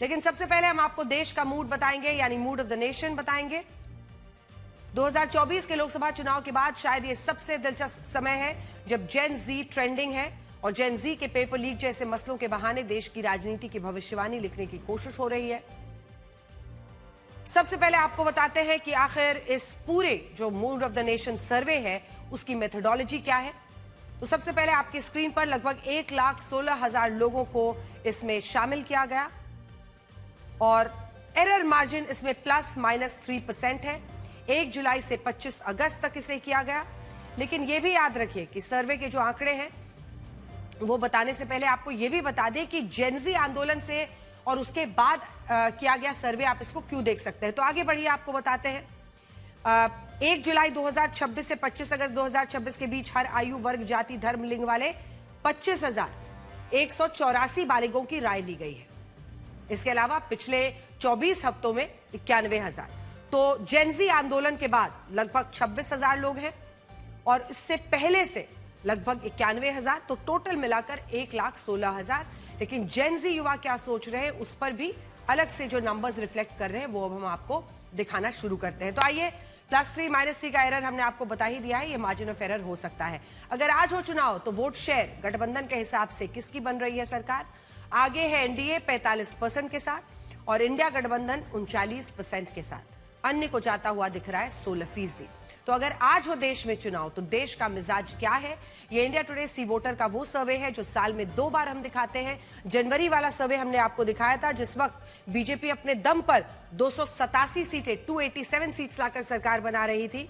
लेकिन सबसे पहले हम आपको देश का मूड बताएंगे, यानी मूड ऑफ द नेशन बताएंगे। 2024 के लोकसभा चुनाव के बाद शायद ये सबसे दिलचस्प समय है जब जेन जी ट्रेंडिंग है और जेन जी के पेपर लीक जैसे मसलों के बहाने देश की राजनीति की भविष्यवाणी लिखने की कोशिश हो रही है। सबसे पहले आपको बताते हैं कि आखिर इस पूरे जो मूड ऑफ द नेशन सर्वे है उसकी मेथोडोलॉजी क्या है। तो सबसे पहले आपकी स्क्रीन पर लगभग 1,16,000 लोगों को इसमें शामिल किया गया और एरर मार्जिन इसमें ±3% है। 1 जुलाई से 25 अगस्त तक इसे किया गया। लेकिन यह भी याद रखिए कि सर्वे के जो आंकड़े हैं वो बताने से पहले आपको यह भी बता दें कि जेनजी आंदोलन से और उसके बाद किया गया सर्वे आप इसको क्यों देख सकते हैं। तो आगे बढ़िए, आपको बताते हैं 1 जुलाई 2026 से 25 अगस्त 2026 के बीच हर आयु वर्ग जाति धर्म लिंग वाले 25,184 बालिगों की राय ली गई है। इसके अलावा पिछले 24 हफ्तों में 91,000। तो जेनजी आंदोलन के बाद लगभग 26,000 लोग हैं और इससे पहले से लगभग 91,000। तो टोटल मिलाकर 1,16,000। लेकिन जेनजी युवा क्या सोच रहे हैं उस पर भी अलग से जो नंबर्स रिफ्लेक्ट कर रहे हैं वो अब हम आपको दिखाना शुरू करते हैं। तो आइए, +3 -3 का एरर हमने आपको बता ही दिया है, ये मार्जिन ऑफ एरर हो सकता है। अगर आज हो चुनाव तो वोट शेयर गठबंधन के हिसाब से किसकी बन रही है सरकार। आगे है एनडीए 45% के साथ और इंडिया गठबंधन 39% के साथ। अन्य को जाता हुआ दिख रहा है 16%। तो अगर आज हो देश में चुनाव तो देश का मिजाज क्या है, ये इंडिया टुडे सी वोटर का वो सर्वे है जो साल में 2 बार हम दिखाते हैं। जनवरी वाला सर्वे हमने आपको दिखाया था जिस वक्त बीजेपी अपने दम पर 287 सीटें 287 सीट्स लाकर सरकार बना रही थी।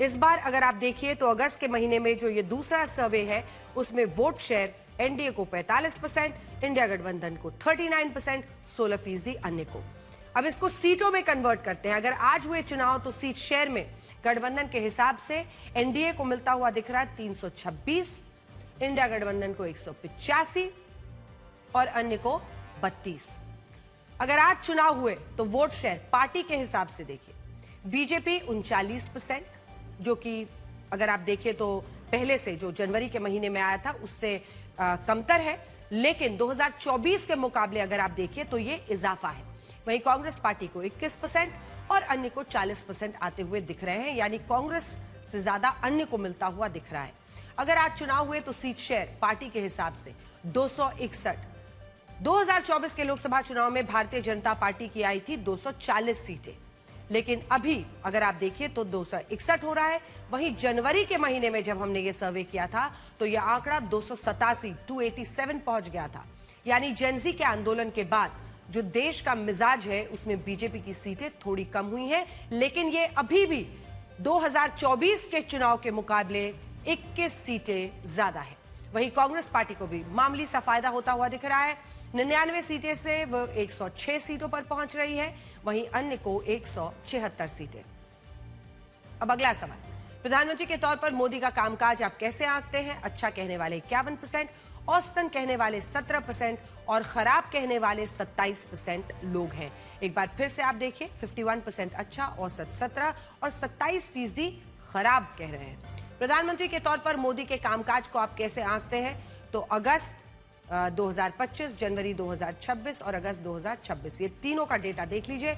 इस बार अगर आप देखिए तो अगस्त के महीने में जो ये दूसरा सर्वे है उसमें वोट शेयर एनडीए को 45%, इंडिया गठबंधन को 39%, 16% अन्य को। अब इसको सीटों में कन्वर्ट करते हैं। अगर आज हुए चुनाव तो सीट शेयर में गठबंधन के हिसाब से एनडीए को मिलता हुआ दिख रहा है 326, इंडिया गठबंधन को 185 और अन्य को 32। अगर आज चुनाव हुए तो वोट शेयर पार्टी के हिसाब से देखिए, बीजेपी 39%, जो कि अगर आप देखिए तो पहले से जो जनवरी के महीने में आया था उससे कमतर है। लेकिन 2024 के मुकाबले अगर आप देखिए तो ये इजाफा है। वहीं कांग्रेस पार्टी को 21% और अन्य को 40% आते हुए दिख रहे हैं, यानी कांग्रेस से ज्यादा अन्य को मिलता हुआ दिख रहा है। अगर आज चुनाव हुए तो सीट शेयर पार्टी के हिसाब से 261। 2024 के लोकसभा चुनाव में भारतीय जनता पार्टी की आई थी 240 सीटें, लेकिन अभी अगर आप देखिए तो 261 हो रहा है। वहीं जनवरी के महीने में जब हमने ये सर्वे किया था तो यह आंकड़ा 287 पहुंच गया था। यानी जेनजी के आंदोलन के बाद जो देश का मिजाज है उसमें बीजेपी की सीटें थोड़ी कम हुई हैं, लेकिन ये अभी भी 2024 के चुनाव के मुकाबले 21 सीटें ज्यादा है। वहीं कांग्रेस पार्टी को भी मामूली सा फायदा होता हुआ दिख रहा है। 99 सीटें से वो 106 सीटों पर पहुंच रही है, वहीं अन्य को 176 सीटें। अब अगला सवाल, प्रधानमंत्री के तौर पर मोदी का कामकाज आप कैसे आंकते हैं। अच्छा कहने वाले 51%, औसतन कहने वाले 17% और खराब कहने वाले 27% लोग हैं। एक बार फिर से आप देखिए, 51% अच्छा, औसत 17 और 27% खराब कह रहे हैं। प्रधानमंत्री के तौर पर मोदी के कामकाज को आप कैसे आंकते हैं। तो अगस्त 2025, जनवरी 2026 और अगस्त 2026, ये तीनों का डेटा देख लीजिए।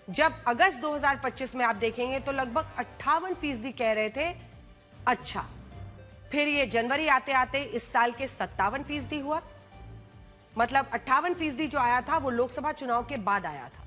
जब अगस्त 2025 में आप देखेंगे तो लगभग 58% कह रहे थे अच्छा। फिर ये जनवरी आते आते इस साल के 57% हुआ, मतलब 58% जो आया था वो लोकसभा चुनाव के बाद आया था।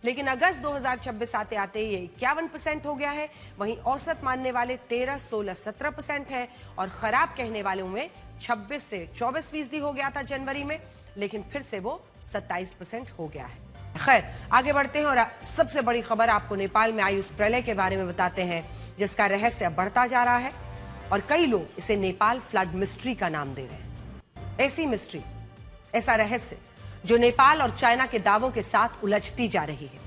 लेकिन अगस्त 2026 आते आते ये 51% हो गया है। वहीं औसत मानने वाले 13, 16, 17% हैं और खराब कहने वालों में 26 से 24% हो गया था जनवरी में, लेकिन फिर से वो 27% हो गया है। खैर, आगे बढ़ते हैं और सबसे बड़ी खबर आपको नेपाल में आई उस प्रलय के बारे में बताते हैं जिसका रहस्य बढ़ता जा रहा है और कई लोग इसे नेपाल फ्लड मिस्ट्री का नाम दे रहे हैं। ऐसी मिस्ट्री, ऐसा रहस्य जो नेपाल और चाइना के दावों के साथ उलझती जा रही है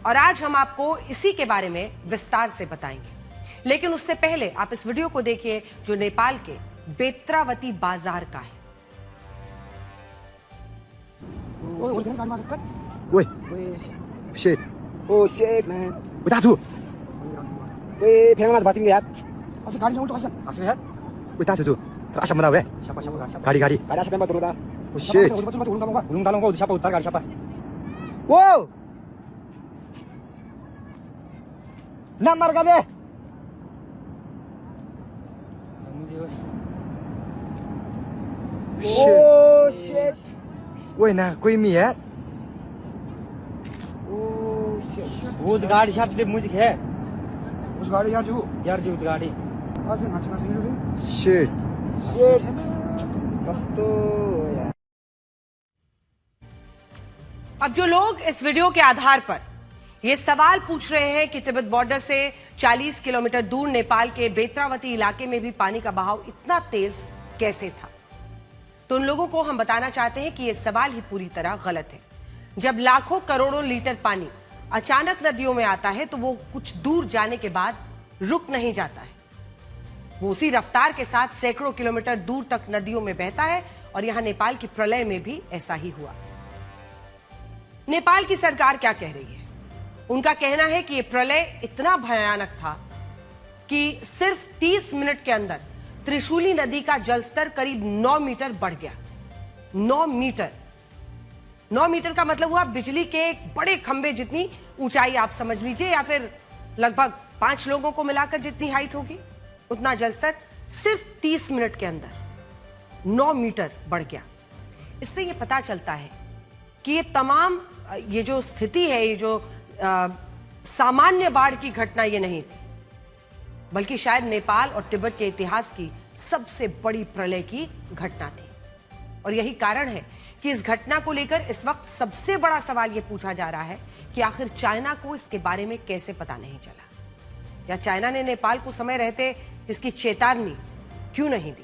और आज हम आपको इसी के बारे में विस्तार से बताएंगे। लेकिन उससे पहले आप इस वीडियो को देखिए जो नेपाल के बेत्रावती बाजार का है। Woi, shit. Oh shit man. Bertahan tu. Weh, pihak mas batin lihat. Asal gaड़ी उल्टा कैसा? Asal lihat. Bertahan tu. Asal mana weh? Siapa? Gaड़ी. Ada siapa yang bawa turun dah? Oh shit. Ulung talong kau siapa utar gaड़ी siapa? Wow! Nak marka deh. Oh shit. Woi ना कोई मी है Oh shit. वो उस गाड़ी साथ music है उस गाड़ी यार जो यार जी उस गाड़ी ऐसे नाचना सुन रहे शिट Shit. बस तो यार अब जो लोग इस वीडियो के आधार पर ये सवाल पूछ रहे हैं कि तिब्बत बॉर्डर से 40 किलोमीटर दूर नेपाल के बेत्रावती इलाके में भी पानी का बहाव इतना तेज कैसे था, तो उन लोगों को हम बताना चाहते हैं कि यह सवाल ही पूरी तरह गलत है। जब लाखों करोड़ों लीटर पानी अचानक नदियों में आता है तो वो कुछ दूर जाने के बाद रुक नहीं जाता है, वो उसी रफ्तार के साथ सैकड़ों किलोमीटर दूर तक नदियों में बहता है। और यहां नेपाल की प्रलय में भी ऐसा ही हुआ। नेपाल की सरकार क्या कह रही है? उनका कहना है कि यह प्रलय इतना भयानक था कि सिर्फ 30 मिनट के अंदर त्रिशूली नदी का जलस्तर करीब 9 मीटर बढ़ गया। 9 मीटर 9 मीटर का मतलब हुआ बिजली के एक बड़े खंभे जितनी ऊंचाई आप समझ लीजिए, या फिर लगभग 5 लोगों को मिलाकर जितनी हाइट होगी उतना जलस्तर सिर्फ 30 मिनट के अंदर 9 मीटर बढ़ गया। इससे यह पता चलता है कि ये जो स्थिति है, ये जो सामान्य बाढ़ की घटना ये नहीं थी, बल्कि शायद नेपाल और तिब्बत के इतिहास की सबसे बड़ी प्रलय की घटना थी। और यही कारण है कि इस घटना को लेकर इस वक्त सबसे बड़ा सवाल यह पूछा जा रहा है कि आखिर चाइना को इसके बारे में कैसे पता नहीं चला, या चाइना ने नेपाल को समय रहते इसकी चेतावनी क्यों नहीं दी।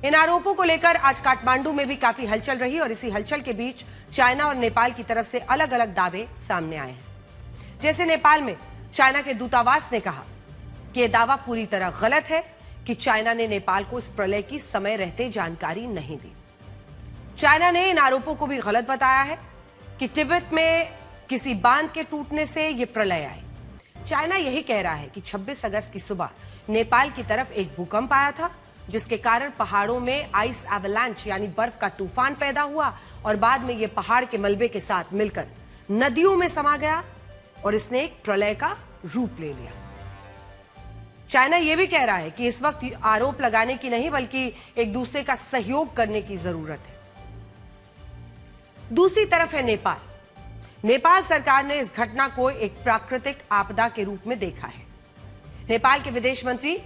इन आरोपों को लेकर आज काठमांडू में भी काफी हलचल रही और इसी हलचल के बीच चाइना और नेपाल की तरफ से अलग अलग दावे सामने आए हैं। जैसे नेपाल में चाइना के दूतावास ने कहा कि यह दावा पूरी तरह गलत है कि चाइना ने नेपाल को इस प्रलय की समय रहते जानकारी नहीं दी। चाइना ने इन आरोपों को भी गलत बताया है कि तिब्बत में किसी बांध के टूटने से यह प्रलय आई। चाइना यही कह रहा है कि 26 अगस्त की सुबह नेपाल की तरफ एक भूकंप आया था, जिसके कारण पहाड़ों में आइस एवलांच यानी बर्फ का तूफान पैदा हुआ और बाद में यह पहाड़ के मलबे के साथ मिलकर नदियों में समा गया और इसने एक प्रलय का रूप ले लिया। चाइना यह भी कह रहा है कि इस वक्त आरोप लगाने की नहीं बल्कि एक दूसरे का सहयोग करने की जरूरत है। दूसरी तरफ है नेपाल। नेपाल सरकार ने इस घटना को एक प्राकृतिक आपदा के रूप में देखा है। नेपाल के विदेश मंत्री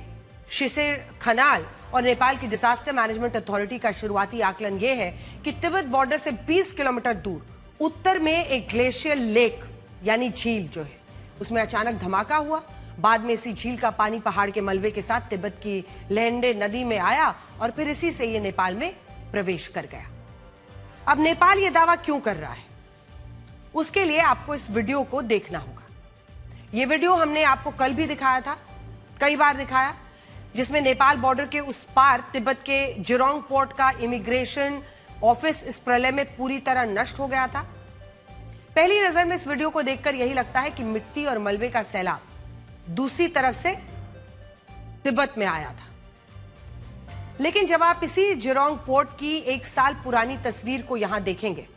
शिशिर खनाल और नेपाल की डिजास्टर मैनेजमेंट अथॉरिटी का शुरुआती आकलन यह है कि तिब्बत बॉर्डर से 20 किलोमीटर दूर उत्तर में एक ग्लेशियल लेक यानी झील जो है उसमें अचानक धमाका हुआ। बाद में इसी झील का पानी पहाड़ के मलबे के साथ तिब्बत की लहेंडे नदी में आया और फिर इसी से यह नेपाल में प्रवेश कर गया। अब नेपाल यह दावा क्यों कर रहा है, उसके लिए आपको इस वीडियो को देखना होगा। यह वीडियो हमने आपको कल भी दिखाया था, कई बार दिखाया, जिसमें नेपाल बॉर्डर के उस पार तिब्बत के जिरोंग पोर्ट का इमिग्रेशन ऑफिस इस प्रलय में पूरी तरह नष्ट हो गया था। पहली नजर में इस वीडियो को देखकर यही लगता है कि मिट्टी और मलबे का सैलाब दूसरी तरफ से तिब्बत में आया था। लेकिन जब आप इसी जिरोंग पोर्ट की 1 साल पुरानी तस्वीर को यहां देखेंगे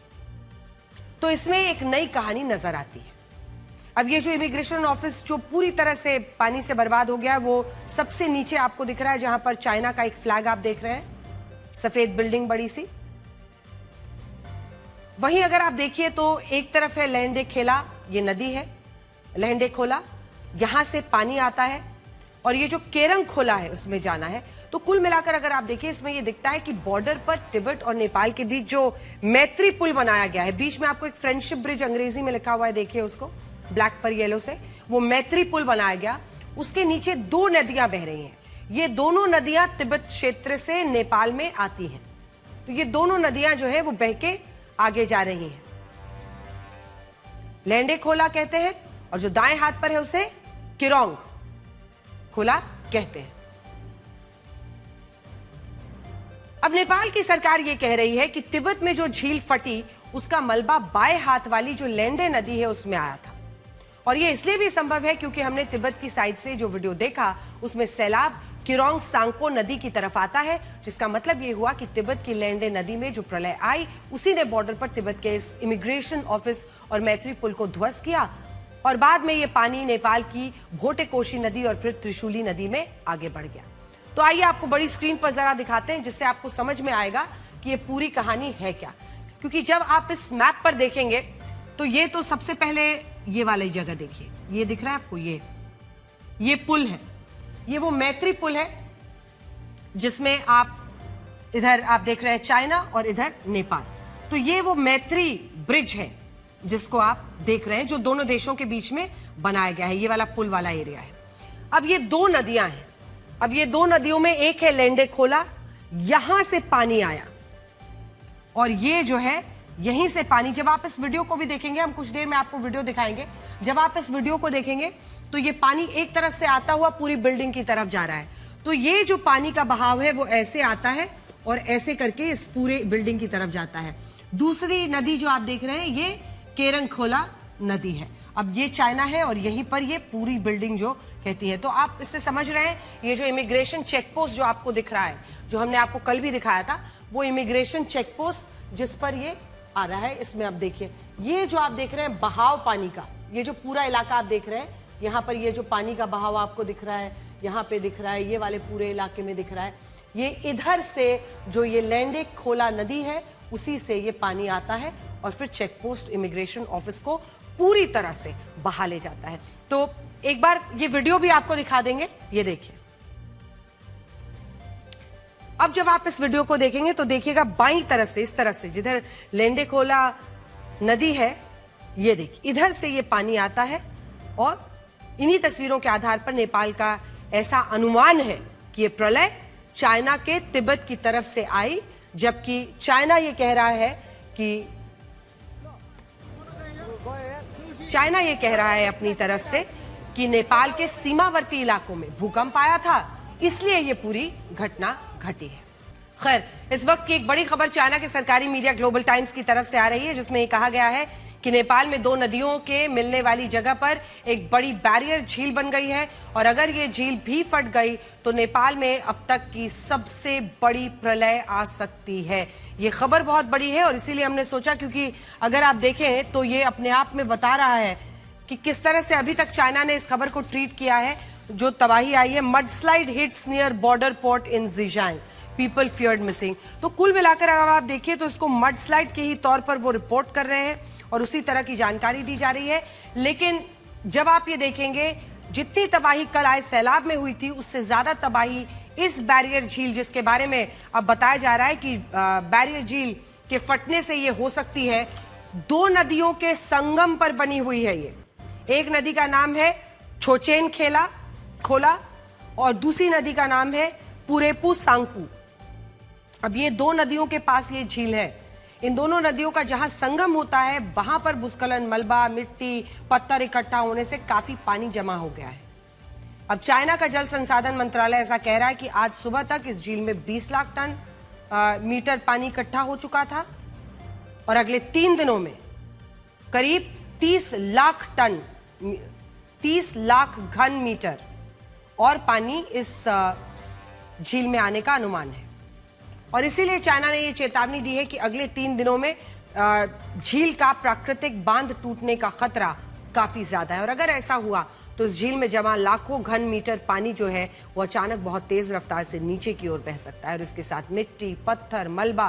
तो इसमें एक नई कहानी नजर आती है। अब ये जो इमिग्रेशन ऑफिस जो पूरी तरह से पानी से बर्बाद हो गया है, वो सबसे नीचे आपको दिख रहा है, जहां पर चाइना का एक फ्लैग आप देख रहे हैं, सफेद बिल्डिंग बड़ी सी। वहीं अगर आप देखिए तो एक तरफ है लहेंडे खेला, ये नदी है लहेंडे खोला, यहां से पानी आता है और ये जो केरंग खोला है उसमें जाना है। तो कुल मिलाकर अगर आप देखिए इसमें यह दिखता है कि बॉर्डर पर तिब्बत और नेपाल के बीच जो मैत्री पुल बनाया गया है, बीच में आपको एक फ्रेंडशिप ब्रिज अंग्रेजी में लिखा हुआ है, देखिए उसको ब्लैक पर येलो से, वो मैत्री पुल बनाया गया। उसके नीचे 2 नदियां बह रही हैं। ये दोनों नदियां तिब्बत क्षेत्र से नेपाल में आती हैं। तो ये दोनों नदियां जो है वो बह के आगे जा रही हैं। लहेंडे खोला कहते हैं और जो दाएं हाथ पर है उसे किरोंग खोला कहते हैं। अब नेपाल की सरकार यह कह रही है कि तिब्बत में जो झील फटी उसका मलबा बाएं हाथ वाली जो लहेंडे नदी है उसमें आया था। और यह इसलिए भी संभव है क्योंकि हमने तिब्बत की साइड से जो वीडियो देखा उसमें सैलाब किरोंग सांगपो नदी की तरफ आता है, जिसका मतलब ये हुआ कि तिब्बत की लेंडे नदी में जो प्रलय आई उसी ने बॉर्डर पर तिब्बत के इस इमिग्रेशन ऑफिस और मैत्री पुल को ध्वस्त किया और बाद में ये पानी नेपाल की भोटेकोशी नदी और फिर त्रिशूली नदी में आगे बढ़ गया। तो आइए आपको बड़ी स्क्रीन पर जरा दिखाते हैं, जिससे आपको समझ में आएगा कि ये पूरी कहानी है क्या। क्योंकि जब आप इस मैप पर देखेंगे तो ये तो सबसे पहले ये वाली जगह देखिए, ये दिख रहा है आपको, ये पुल है, ये वो मैत्री पुल है जिसमें आप इधर आप देख रहे हैं चाइना और इधर नेपाल। तो ये वो मैत्री ब्रिज है जिसको आप देख रहे हैं, जो दोनों देशों के बीच में बनाया गया है। ये वाला पुल वाला एरिया है। अब ये दो नदियां हैं। अब ये दो नदियों में एक है लेंडे खोला, यहां से पानी आया और ये जो है यहीं से पानी, जब आप इस वीडियो को भी देखेंगे, हम कुछ देर में आपको वीडियो दिखाएंगे, जब आप इस वीडियो को देखेंगे तो ये पानी एक तरफ से आता हुआ पूरी बिल्डिंग की तरफ जा रहा है। तो ये जो पानी का बहाव है वो ऐसे आता है और ऐसे करके इस पूरे बिल्डिंग की तरफ जाता है। दूसरी नदी जो आप देख रहे हैं ये केरंग खोला नदी है। अब ये चाइना है और यहीं पर ये पूरी बिल्डिंग जो कहती है। तो आप इससे समझ रहे हैं, ये जो इमिग्रेशन चेक पोस्ट जो आपको दिख रहा है, जो हमने आपको कल भी दिखाया था, वो इमिग्रेशन चेक पोस्ट जिस पर ये आ रहा है, इसमें आप देखिए ये जो आप देख रहे हैं बहाव पानी का, ये जो पूरा इलाका आप देख रहे हैं, यहाँ पर ये जो पानी का बहाव आपको दिख रहा है, यहाँ पे दिख रहा है, ये वाले पूरे इलाके में दिख रहा है, ये इधर से जो ये लेंडे खोला नदी है उसी से ये पानी आता है और फिर चेक पोस्ट इमिग्रेशन ऑफिस को पूरी तरह से बहा ले जाता है। तो एक बार ये वीडियो भी आपको दिखा देंगे, ये देखिए। अब जब आप इस वीडियो को देखेंगे तो देखिएगा बाईं तरफ से, इस तरफ से जिधर लेंडे खोला नदी है, ये देखिए इधर से ये पानी आता है और इन्हीं तस्वीरों के आधार पर नेपाल का ऐसा अनुमान है कि ये प्रलय चाइना के तिब्बत की तरफ से आई, जबकि चाइना ये कह रहा है कि चाइना ये कह रहा है अपनी तरफ से कि नेपाल के सीमावर्ती इलाकों में भूकंप आया था, इसलिए ये पूरी घटना घटी है। खैर, इस वक्त की एक बड़ी खबर चाइना के सरकारी मीडिया ग्लोबल टाइम्स की तरफ से आ रही है, जिसमें ये कहा गया है कि नेपाल में दो नदियों के मिलने वाली जगह पर एक बड़ी बैरियर झील बन गई है और अगर ये झील भी फट गई तो नेपाल में अब तक की सबसे बड़ी प्रलय आ सकती है। ये खबर बहुत बड़ी है और इसीलिए हमने सोचा, क्योंकि अगर आप देखें तो ये अपने आप में बता रहा है कि किस तरह से अभी तक चाइना ने इस खबर को ट्रीट किया है। जो तबाही आई है, mudslide hits near border port in Xizang, people feared missing. तो कुल मिलाकर अगर आप देखिए तो इसको मडस्लाइड के ही तौर पर वो रिपोर्ट कर रहे हैं और उसी तरह की जानकारी दी जा रही है। लेकिन जब आप ये देखेंगे, जितनी तबाही कल आए सैलाब में हुई थी उससे ज्यादा तबाही इस बैरियर झील, जिसके बारे में अब बताया जा रहा है कि बैरियर झील के फटने से ये हो सकती है। दो नदियों के संगम पर बनी हुई है ये। एक नदी का नाम है छोचेन खोला और दूसरी नदी का नाम है पुरेपू सांगपू। अब ये दो नदियों के पास ये झील है। इन दोनों नदियों का जहां संगम होता है वहां पर भूस्खलन, मलबा, मिट्टी, पत्थर इकट्ठा होने से काफी पानी जमा हो गया है। अब चाइना का जल संसाधन मंत्रालय ऐसा कह रहा है कि आज सुबह तक इस झील में 20 लाख टन मीटर पानी इकट्ठा हो चुका था और अगले 3 दिनों में करीब 30 लाख घन मीटर और पानी इस झील में आने का अनुमान है। और इसीलिए चाइना ने यह चेतावनी दी है कि अगले 3 दिनों में झील का प्राकृतिक बांध टूटने का खतरा काफी ज्यादा है और अगर ऐसा हुआ तो इस झील में जमा लाखों घन मीटर पानी जो है वो अचानक बहुत तेज रफ्तार से नीचे की ओर बह सकता है और इसके साथ मिट्टी, पत्थर, मलबा,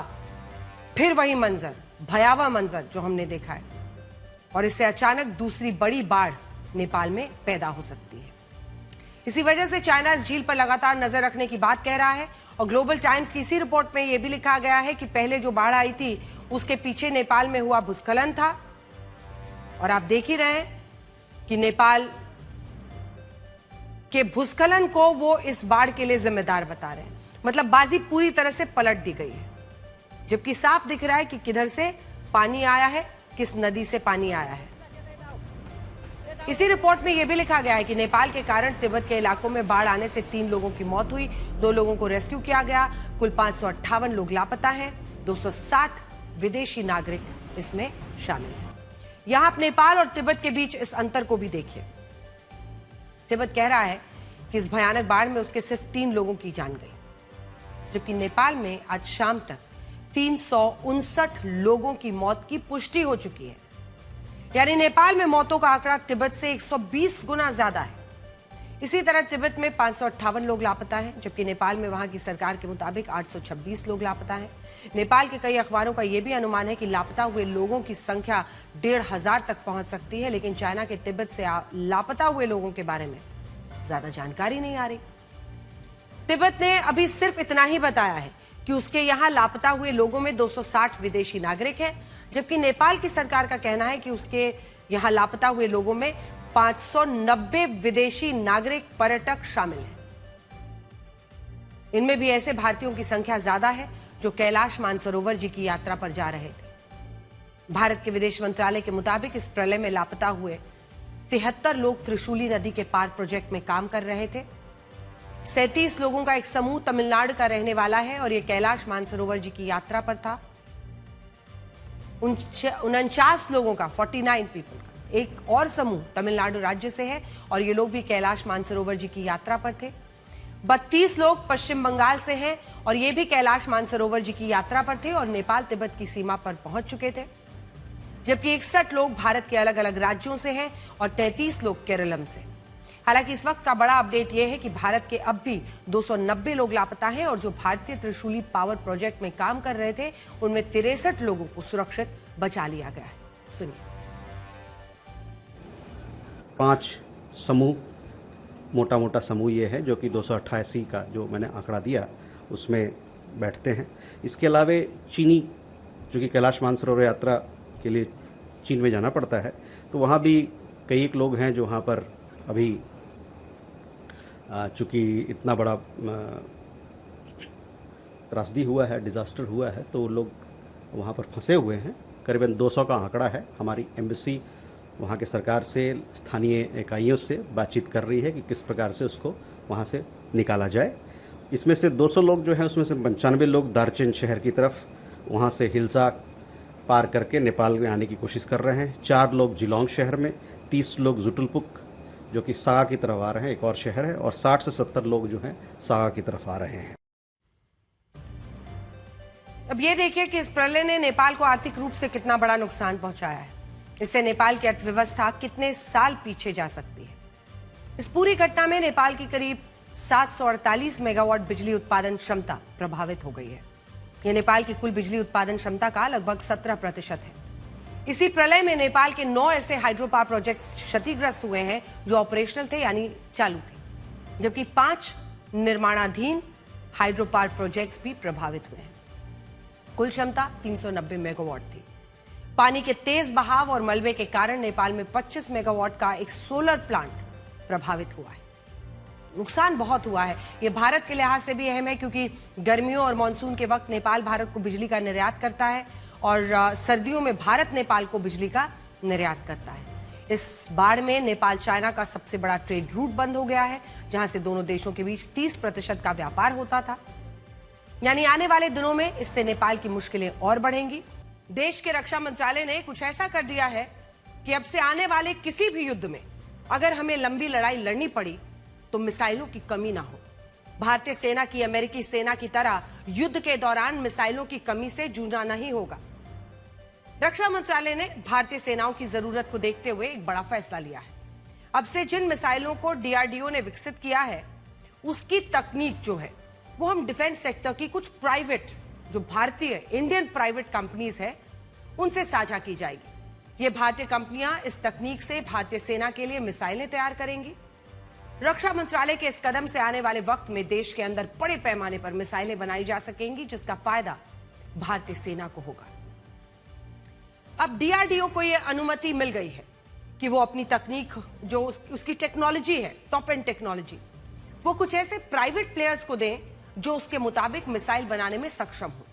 फिर वही मंजर, भयावह मंजर जो हमने देखा है और इससे अचानक दूसरी बड़ी बाढ़ नेपाल में पैदा हो सकती है। इसी वजह से चाइना इस झील पर लगातार नजर रखने की बात कह रहा है और ग्लोबल टाइम्स की इसी रिपोर्ट में यह भी लिखा गया है कि पहले जो बाढ़ आई थी उसके पीछे नेपाल में हुआ भूस्खलन था और आप देख ही रहे हैं कि नेपाल के भूस्खलन को वो इस बाढ़ के लिए जिम्मेदार बता रहे हैं। मतलब बाजी पूरी तरह से पलट दी गई है, जबकि साफ दिख रहा है कि किधर से पानी आया है, किस नदी से पानी आया है। इसी रिपोर्ट में यह भी लिखा गया है कि नेपाल के कारण तिब्बत के इलाकों में बाढ़ आने से 3 लोगों की मौत हुई, 2 लोगों को रेस्क्यू किया गया, कुल 558 लोग लापता हैं, 260 विदेशी नागरिक इसमें शामिल हैं। यहां आप नेपाल और तिब्बत के बीच इस अंतर को भी देखिए। तिब्बत कह रहा है कि इस भयानक बाढ़ में उसके सिर्फ 3 लोगों की जान गई, जबकि नेपाल में आज शाम तक 359 लोगों की मौत की पुष्टि हो चुकी है। यानी नेपाल में मौतों का आंकड़ा तिब्बत से 120 गुना ज्यादा है। इसी तरह तिब्बत में 558 लोग लापता हैं, जबकि नेपाल में वहां की सरकार के मुताबिक 826 लोग लापता हैं। नेपाल के कई अखबारों का यह भी अनुमान है कि लापता हुए लोगों की संख्या 1,500 तक पहुंच सकती है, लेकिन चाइना के तिब्बत से लापता हुए लोगों के बारे में ज्यादा जानकारी नहीं आ रही। तिब्बत ने अभी सिर्फ इतना ही बताया है कि उसके यहां लापता हुए लोगों में 260 विदेशी नागरिक हैं, जबकि नेपाल की सरकार का कहना है कि उसके यहां लापता हुए लोगों में 590 विदेशी नागरिक पर्यटक शामिल हैं। इनमें भी ऐसे भारतीयों की संख्या ज्यादा है जो कैलाश मानसरोवर जी की यात्रा पर जा रहे थे। भारत के विदेश मंत्रालय के मुताबिक इस प्रलय में लापता हुए 73 लोग त्रिशूली नदी के पार प्रोजेक्ट में काम कर रहे थे। 37 लोगों का एक समूह तमिलनाडु का रहने वाला है और यह कैलाश मानसरोवर जी की यात्रा पर था। 49 लोगों का 49 पीपल का एक और समूह तमिलनाडु राज्य से है और ये लोग भी कैलाश मानसरोवर जी की यात्रा पर थे। 32 लोग पश्चिम बंगाल से हैं और ये भी कैलाश मानसरोवर जी की यात्रा पर थे और नेपाल तिब्बत की सीमा पर पहुंच चुके थे, जबकि 61 लोग भारत के अलग अलग राज्यों से हैं और 33 लोग केरलम से। हालांकि इस वक्त का बड़ा अपडेट यह है कि भारत के अब भी 290 लोग लापता हैं और जो भारतीय त्रिशूली पावर प्रोजेक्ट में काम कर रहे थे उनमें 63 लोगों को सुरक्षित बचा लिया गया है। सुनिए। 5 समूह, मोटा मोटा समूह ये है जो कि 288 का जो मैंने आंकड़ा दिया उसमें बैठते हैं। इसके अलावा चीनी, जो कि कैलाश मानसरोवर यात्रा के लिए चीन में जाना पड़ता है, तो वहाँ भी कई एक लोग हैं जो वहाँ पर अभी चूँकि इतना बड़ा त्रासदी हुआ है, डिजास्टर हुआ है, तो लोग वहाँ पर फंसे हुए हैं। करीबन 200 का आंकड़ा है। हमारी एम्बेसी वहाँ के सरकार से, स्थानीय इकाइयों से बातचीत कर रही है कि किस प्रकार से उसको वहाँ से निकाला जाए। इसमें से 200 लोग जो हैं उसमें से 95 लोग दार्चुन शहर की तरफ वहाँ से हिल्सा पार करके नेपाल में आने की कोशिश कर रहे हैं। 4 लोग जिलोंग शहर में, 30 लोग जुटुलपुक जो कि सागा की तरफ आ रहे हैं, एक और शहर है, और 60 से 70 लोग जो हैं सागा की तरफ आ रहे हैं। अब ये देखिए कि इस प्रलय ने नेपाल को आर्थिक रूप से कितना बड़ा नुकसान पहुंचाया है। इससे नेपाल की अर्थव्यवस्था कितने साल पीछे जा सकती है। इस पूरी घटना में नेपाल की करीब 748 मेगावाट बिजली उत्पादन क्षमता प्रभावित हो गई है। यह नेपाल की कुल बिजली उत्पादन क्षमता का लगभग 17% है। इसी प्रलय में नेपाल के 9 ऐसे हाइड्रो पावर प्रोजेक्ट्स क्षतिग्रस्त हुए हैं जो ऑपरेशनल थे, यानी चालू थे, जबकि 5 निर्माणाधीन हाइड्रो पावर प्रोजेक्ट्स भी प्रभावित हुए हैं। कुल क्षमता 390 मेगावाट थी। पानी के तेज बहाव और मलबे के कारण नेपाल में 25 मेगावाट का एक सोलर प्लांट प्रभावित हुआ है। नुकसान बहुत हुआ है। यह भारत के लिहाज से भी अहम है क्योंकि गर्मियों और मानसून के वक्त नेपाल भारत को बिजली का निर्यात करता है और सर्दियों में भारत नेपाल को बिजली का निर्यात करता है। इस बाढ़ में नेपाल चाइना का सबसे बड़ा ट्रेड रूट बंद हो गया है, जहां से दोनों देशों के बीच 30% का व्यापार होता था। यानी आने वाले दिनों में इससे नेपाल की मुश्किलें और बढ़ेंगी। देश के रक्षा मंत्रालय ने कुछ ऐसा कर दिया है कि अब से आने वाले किसी भी युद्ध में अगर हमें लंबी लड़ाई लड़नी पड़ी तो मिसाइलों की कमी ना हो। भारतीय सेना की अमेरिकी सेना की तरह युद्ध के दौरान मिसाइलों की कमी से जूझना नहीं होगा। रक्षा मंत्रालय ने भारतीय सेनाओं की जरूरत को देखते हुए एक बड़ा फैसला लिया है। अब से जिन मिसाइलों को डीआरडीओ ने विकसित किया है उसकी तकनीक जो है वो हम डिफेंस सेक्टर की कुछ प्राइवेट, जो भारतीय इंडियन प्राइवेट कंपनीज है, उनसे साझा की जाएगी। ये भारतीय कंपनियां इस तकनीक से भारतीय सेना के लिए मिसाइलें तैयार करेंगी। रक्षा मंत्रालय के इस कदम से आने वाले वक्त में देश के अंदर बड़े पैमाने पर मिसाइलें बनाई जा सकेंगी, जिसका फायदा भारतीय सेना को होगा। अब डीआरडीओ को यह अनुमति मिल गई है कि वो अपनी तकनीक, जो उसकी टेक्नोलॉजी है, टॉप एंड टेक्नोलॉजी, वो कुछ ऐसे प्राइवेट प्लेयर्स को दें जो उसके मुताबिक मिसाइल बनाने में सक्षम हो।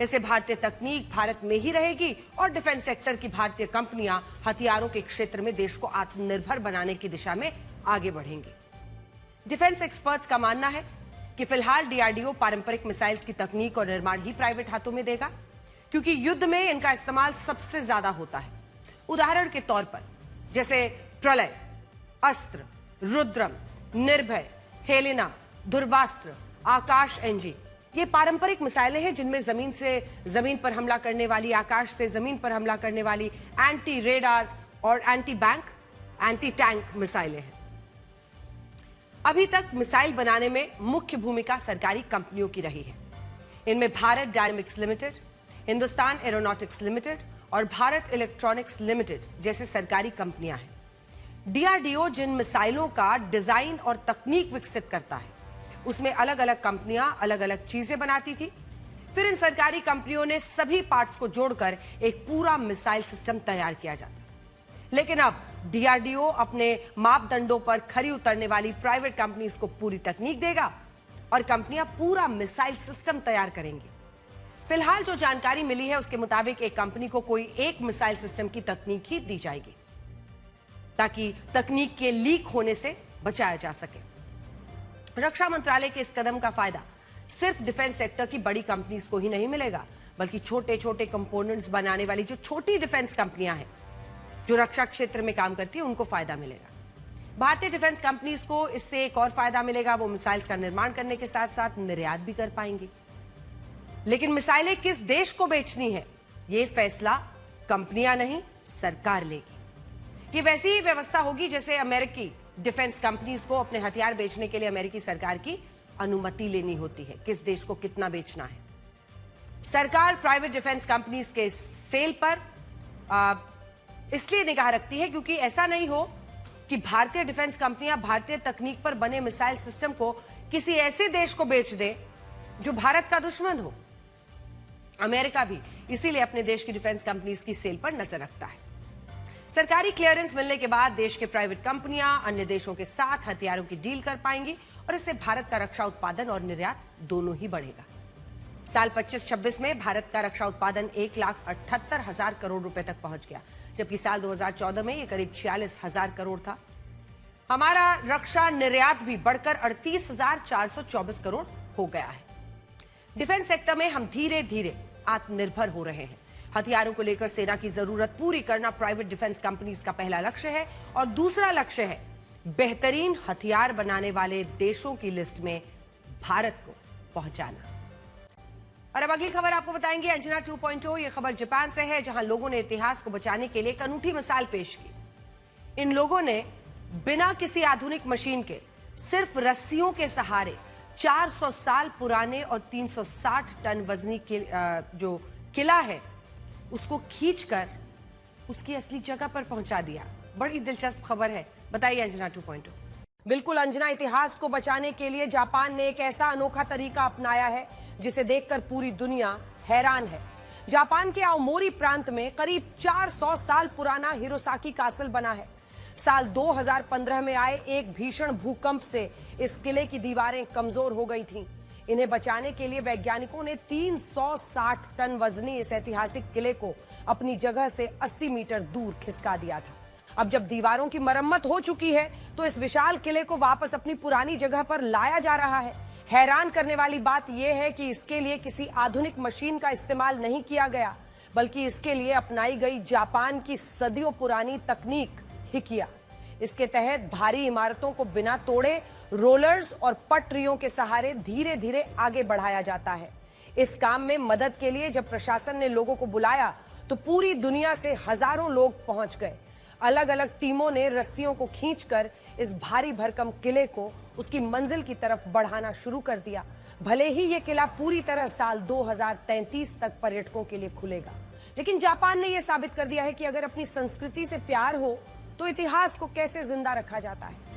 इससे भारतीय तकनीक भारत में ही रहेगी और डिफेंस सेक्टर की भारतीय कंपनियां हथियारों के क्षेत्र में देश को आत्मनिर्भर बनाने की दिशा में आगे बढ़ेंगी। डिफेंस एक्सपर्ट्स का मानना है कि फिलहाल डीआरडीओ पारंपरिक मिसाइल्स की तकनीक और निर्माण ही प्राइवेट हाथों में देगा, क्योंकि युद्ध में इनका इस्तेमाल सबसे ज्यादा होता है। उदाहरण के तौर पर जैसे प्रलय, अस्त्र, रुद्रम, निर्भय, हेलेना, ध्रुवास्त्र, आकाश एनजी, ये पारंपरिक मिसाइलें हैं जिनमें जमीन से जमीन पर हमला करने वाली, आकाश से जमीन पर हमला करने वाली एंटी रेडार और एंटी बैंक, एंटी टैंक मिसाइलें हैं। अभी तक मिसाइल बनाने में मुख्य भूमिका सरकारी कंपनियों की रही है। इनमें Bharat dynamics limited, Hindustan aeronautics limited और भारत इलेक्ट्रॉनिक्स लिमिटेड जैसे सरकारी कंपनियां हैं। डीआरडीओ जिन मिसाइलों का डिजाइन और तकनीक विकसित करता है, उसमें अलग अलग कंपनियां अलग अलग चीजें बनाती थी। फिर इन सरकारी कंपनियों ने सभी पार्ट्स को जोड़कर एक पूरा मिसाइल सिस्टम तैयार किया जाता। लेकिन अब डीआरडीओ अपने मापदंडों पर खरी उतरने वाली प्राइवेट कंपनीज को पूरी तकनीक देगा और कंपनियां पूरा मिसाइल सिस्टम तैयार करेंगी। फिलहाल जो जानकारी मिली है उसके मुताबिक एक कंपनी को कोई एक मिसाइल सिस्टम की तकनीक ही दी जाएगी ताकि तकनीक के लीक होने से बचाया जा सके। रक्षा मंत्रालय के इस कदम का फायदा सिर्फ डिफेंस सेक्टर की बड़ी कंपनीज को ही नहीं मिलेगा, बल्कि छोटे छोटे कंपोनेंट्स बनाने वाली जो छोटी डिफेंस कंपनियां हैं जो रक्षा क्षेत्र में काम करती है उनको फायदा मिलेगा। भारतीय डिफेंस कंपनीज को इससे एक और फायदा मिलेगा, वो मिसाइल्स का निर्माण करने के साथ साथ निर्यात भी कर पाएंगी। लेकिन मिसाइलें किस देश को बेचनी है, ये फैसला कंपनियां नहीं सरकार लेगी। ये वैसी ही व्यवस्था होगी जैसे अमेरिकी डिफेंस कंपनीज को अपने हथियार बेचने के लिए अमेरिकी सरकार की अनुमति लेनी होती है, किस देश को कितना बेचना है। सरकार प्राइवेट डिफेंस कंपनीज के सेल पर इसलिए निगाह रखती है क्योंकि ऐसा नहीं हो कि भारतीय डिफेंस कंपनियां भारतीय तकनीक पर बने मिसाइल सिस्टम को किसी ऐसे देश को बेच दे जो भारत का दुश्मन हो। अमेरिका भी इसीलिए अपने देश की डिफेंस कंपनीज की सेल पर नजर रखता है। सरकारी क्लियरेंस मिलने के बाद देश के प्राइवेट कंपनियां अन्य देशों के साथ हथियारों की डील कर पाएंगी और इससे भारत का रक्षा उत्पादन और निर्यात दोनों ही बढ़ेगा। साल 25-26 में भारत का रक्षा उत्पादन 1,78,000 करोड़ रुपए तक पहुंच गया, जबकि साल 2014 में यह करीब 46,000 करोड़ था। हमारा रक्षा निर्यात भी बढ़कर 38,424 करोड़ हो गया है। डिफेंस सेक्टर में हम धीरे धीरे आत्मनिर्भर हो रहे हैं। हथियारों को लेकर सेना की जरूरत पूरी करना प्राइवेट डिफेंस कंपनीज का पहला लक्ष्य है और दूसरा लक्ष्य है बेहतरीन हथियार बनाने वाले देशों की लिस्ट में भारत को पहुंचाना। और अब अगली खबर आपको बताएंगे अंजना 2.0। यह खबर जापान से है, जहां लोगों ने इतिहास को बचाने के लिए एक अनूठी मिसाल पेश की। इन लोगों ने बिना किसी आधुनिक मशीन के सिर्फ रस्सियों के सहारे 400 साल पुराने और 360 टन वजनी जो किला है उसको खींचकर उसकी असली जगह पर पहुंचा दिया। बड़ी दिलचस्प खबर है, बताइए अंजना 2.0। बिल्कुल अंजना, इतिहास को बचाने के लिए जापान ने एक ऐसा अनोखा तरीका अपनाया है जिसे देखकर पूरी दुनिया हैरान है। जापान के आओमोरी प्रांत में करीब 400 साल पुराना हिरोसाकी कासल बना है। साल 2015 में आए एक भीषण भूकंप से इस किले की दीवारें कमजोर हो गई थीं। इन्हें बचाने के लिए वैज्ञानिकों ने 360 टन वजनी इस ऐतिहासिक किले को अपनी जगह से 80 मीटर दूर खिसका दिया था। अब जब दीवारों की मरम्मत हो चुकी है तो इस विशाल किले को वापस अपनी पुरानी जगह पर लाया जा रहा है। हैरान करने वाली बात यह है कि इसके लिए किसी आधुनिक मशीन का इस्तेमाल नहीं किया गया, बल्कि इसके लिए अपनाई गई जापान की सदियों पुरानी तकनीक हिकिया। इसके तहत भारी इमारतों को बिना तोड़े रोलर्स और पटरियों के सहारे धीरे धीरे आगे बढ़ाया जाता है। इस काम में मदद के लिए जब प्रशासन ने लोगों को बुलाया तो पूरी दुनिया से हजारों लोग पहुंच गए। अलग अलग टीमों ने रस्सियों को खींचकर इस भारी भरकम किले को उसकी मंजिल की तरफ बढ़ाना शुरू कर दिया। भले ही यह किला पूरी तरह साल 2033 तक पर्यटकों के लिए खुलेगा, लेकिन जापान ने यह साबित कर दिया है कि अगर अपनी संस्कृति से प्यार हो तो इतिहास को कैसे जिंदा रखा जाता है।